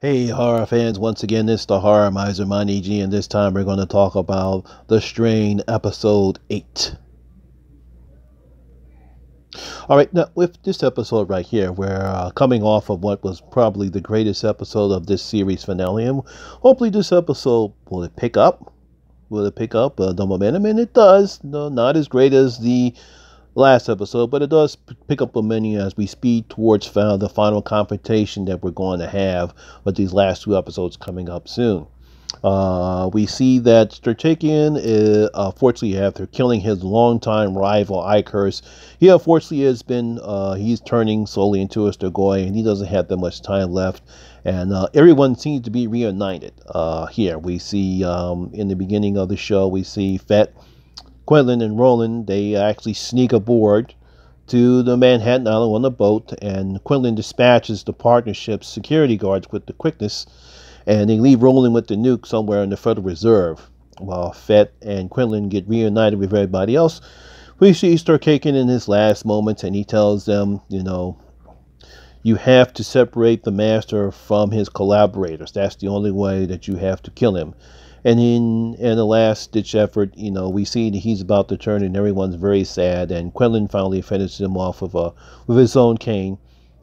Hey horror fans, once again it's the Horror Miser Money G, and this time we're going to talk about The Strain episode 8. Alright, now with this episode right here, we're coming off of what was probably the greatest episode of this series finale, and hopefully this episode, will it pick up? Will it pick up the momentum? And it does. No, not as great as the last episode, but it does pick up a menu as we speed towards the final confrontation that we're going to have with these last two episodes coming up soon. We see that Strategian is, fortunately, after killing his longtime rival Ikers, he unfortunately has been, he's turning slowly into a Strigoi, and he doesn't have that much time left. And everyone seems to be reunited here. We see in the beginning of the show, we see Fett, Quinlan, and Roland. They actually sneak aboard to the Manhattan Island on a boat, and Quinlan dispatches the partnership's security guards with the quickness, and they leave Roland with the nuke somewhere in the Federal Reserve. While Fett and Quinlan get reunited with everybody else, we see Starkaken in his last moments, and he tells them, you have to separate the master from his collaborators. That's the only way that you have to kill him. And in the last-ditch effort, we see that he's about to turn, and everyone's very sad. And Quinlan finally finishes him off with his own cane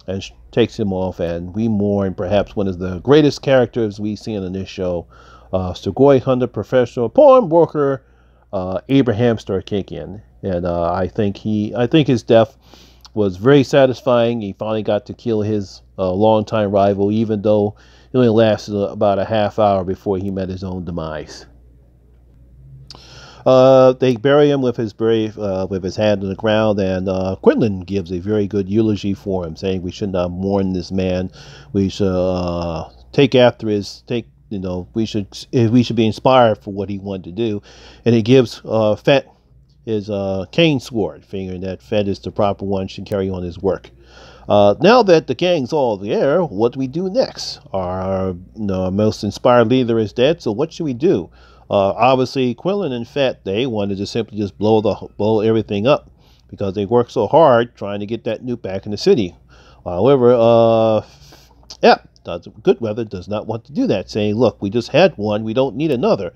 and takes him off. And we mourn perhaps one of the greatest characters we've seen in this show, Strigoi Hunter professional pawn broker Abraham Starkakian. And I think his death was very satisfying. He finally got to kill his longtime rival, even though it only lasted about a half hour before he met his own demise. They bury him with his hand on the ground, and Quinlan gives a very good eulogy for him, saying we should not mourn this man. We should we should be inspired for what he wanted to do. And he gives Fett his cane sword, figuring that Fett is the proper one, should carry on his work. Now that the gang's all there, what do we do next? Our most inspired leader is dead, so what should we do? Obviously, Quinlan and Fett, they wanted to simply just blow everything up because they worked so hard trying to get that nuke back in the city. However, Goodweather does not want to do that, saying, look, we just had one, we don't need another.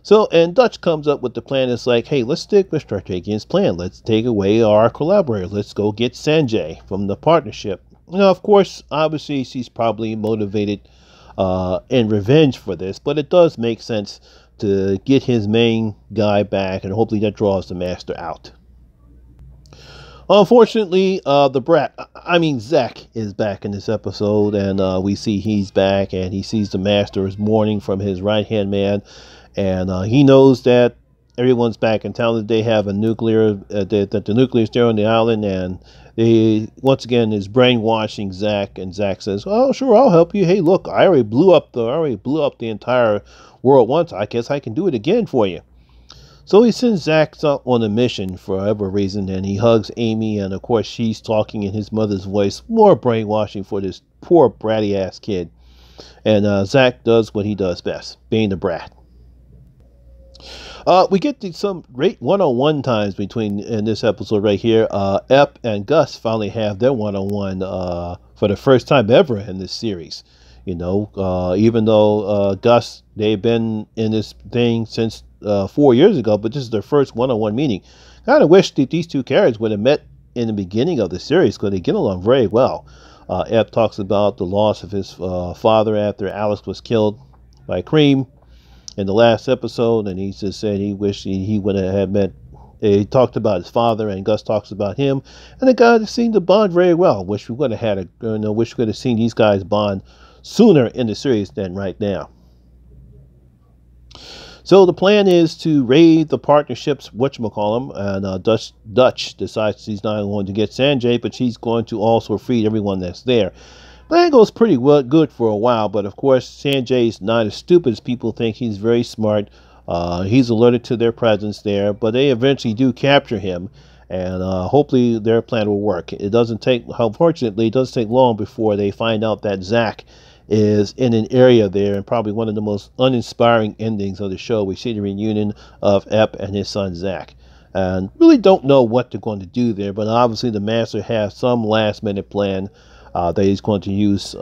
So, and Dutch comes up with the plan. It's like, hey, let's stick with Strategian's plan. Let's take away our collaborator. Let's go get Sanjay from the partnership. Of course, obviously, she's probably motivated in revenge for this, but it does make sense to get his main guy back, and hopefully that draws the master out. Unfortunately, Zack is back in this episode, and we see he's back, and he sees the master is mourning from his right-hand man. And he knows that everyone's back in town, that they have a nuclear, that the nuclear is there on the island, and they, once again, is brainwashing Zack, and Zack says, oh, sure, I'll help you. Hey, look, I already blew up the entire world once. I guess I can do it again for you. So he sends Zack on a mission for whatever reason, and he hugs Amy, and of course she's talking in his mother's voice, more brainwashing for this poor bratty-ass kid. And Zack does what he does best, being the brat. We get some great one-on-one times in this episode right here. Ep and Gus finally have their one-on-one for the first time ever in this series. Even though Gus, they've been in this thing since 4 years ago, but this is their first one-on-one meeting. Kind of wish that these two characters would have met in the beginning of the series, because they get along very well. Ep talks about the loss of his father after Alex was killed by Cream in the last episode, and he just said he wished he would have met. He talked about his father, and Gus talks about him, and the guys seem to bond very well. Wish we would have seen these guys bond sooner in the series than right now. So the plan is to raid the partnership's whatchamacallem, and Dutch decides she's not going to get Sanjay, but she's going to also free everyone that's there. Plan goes pretty good for a while, but of course Sanjay's not as stupid as people think. He's very smart. He's alerted to their presence there, but they eventually do capture him, and hopefully their plan will work. Unfortunately, it doesn't take long before they find out that Zack is in an area there, and probably one of the most uninspiring endings of the show. We see the reunion of Ep and his son Zack, and really don't know what they're going to do there, but obviously the master has some last minute plan that he's going to use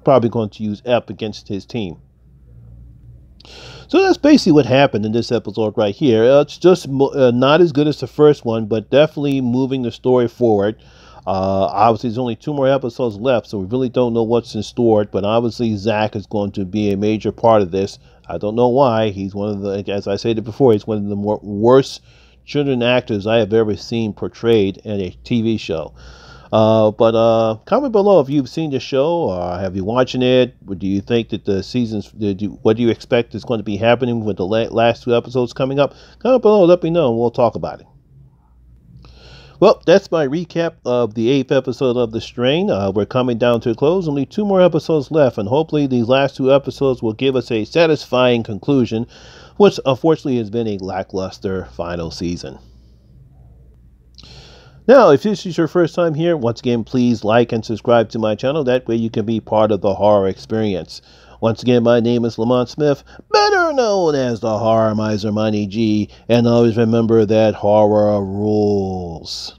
probably going to use Ep against his team. So that's basically what happened in this episode right here. It's just not as good as the first one, but definitely moving the story forward. Obviously, there's only 2 more episodes left, so we really don't know what's in store. But obviously, Zach is going to be a major part of this. I don't know why. He's one of the, as I said before, he's one of the worst children actors I have ever seen portrayed in a TV show. But comment below if you've seen the show, or have you watching it? Do you think that the seasons, what do you expect is going to be happening with the last 2 episodes coming up? Comment below, let me know, and we'll talk about it. Well, that's my recap of the 8th episode of The Strain. We're coming down to a close. Only 2 more episodes left, and hopefully these last 2 episodes will give us a satisfying conclusion, which unfortunately has been a lackluster final season. Now, if this is your first time here, once again, please like and subscribe to my channel. That way you can be part of the horror experience. Once again, my name is Lamont Smith, better known as the Horror Miser Money G, and always remember that horror rules.